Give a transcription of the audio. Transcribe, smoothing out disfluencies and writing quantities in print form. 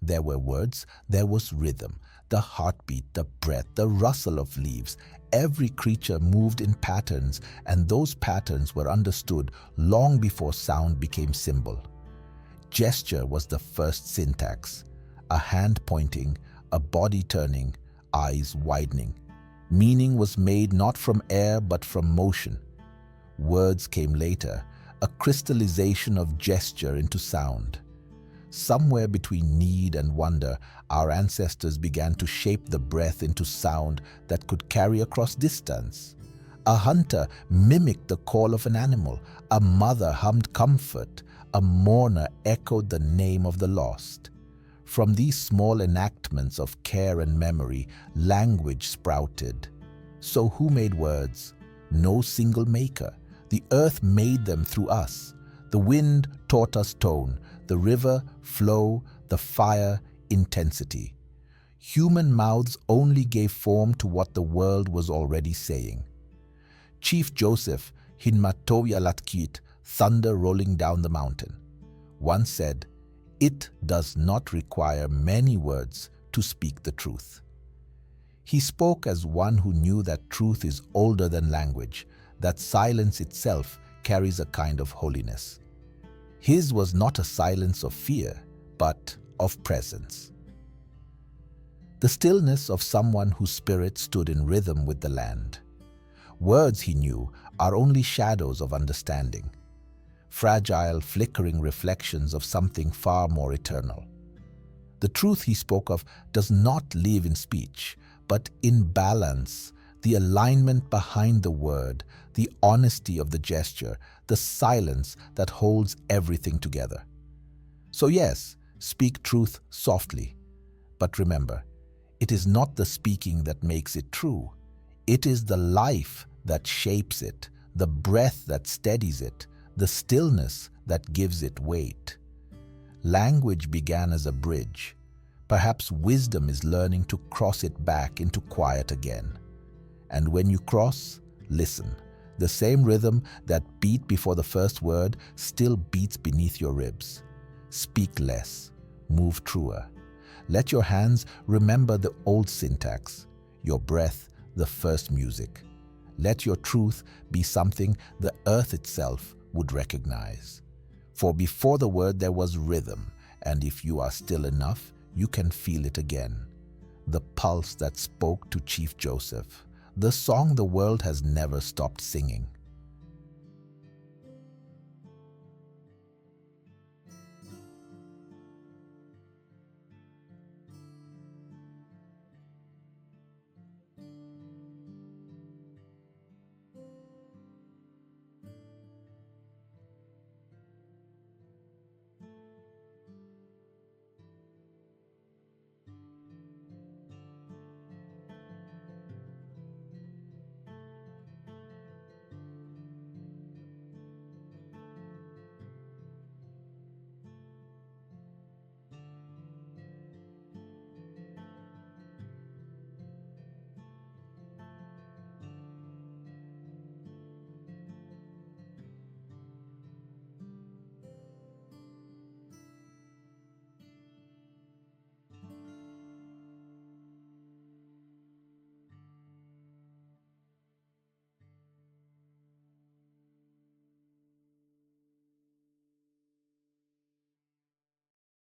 There were words, there was rhythm, the heartbeat, the breath, the rustle of leaves. Every creature moved in patterns, and those patterns were understood long before sound became symbol. Gesture was the first syntax, a hand pointing, a body turning, eyes widening. Meaning was made not from air but from motion. Words came later, a crystallization of gesture into sound. Somewhere between need and wonder, our ancestors began to shape the breath into sound that could carry across distance. A hunter mimicked the call of an animal, a mother hummed comfort, a mourner echoed the name of the lost. From these small enactments of care and memory, language sprouted. So who made words? No single maker. The earth made them through us. The wind taught us tone, the river flow, the fire intensity. Human mouths only gave form to what the world was already saying. Chief Joseph, Hinmatóowyalahtq, thunder rolling down the mountain, once said, "It does not require many words to speak the truth." He spoke as one who knew that truth is older than language, that silence itself carries a kind of holiness. His was not a silence of fear, but of presence. The stillness of someone whose spirit stood in rhythm with the land. Words, he knew, are only shadows of understanding, fragile, flickering reflections of something far more eternal. The truth he spoke of does not live in speech, but in balance, the alignment behind the word, the honesty of the gesture, the silence that holds everything together. So yes, speak truth softly, but remember, it is not the speaking that makes it true. It is the life that shapes it, the breath that steadies it, the stillness that gives it weight. Language began as a bridge. Perhaps wisdom is learning to cross it back into quiet again. And when you cross, listen. The same rhythm that beat before the first word still beats beneath your ribs. Speak less, move truer. Let your hands remember the old syntax, your breath the first music. Let your truth be something the earth itself would recognize. For before the word there was rhythm, and if you are still enough, you can feel it again. The pulse that spoke to Chief Joseph, the song the world has never stopped singing.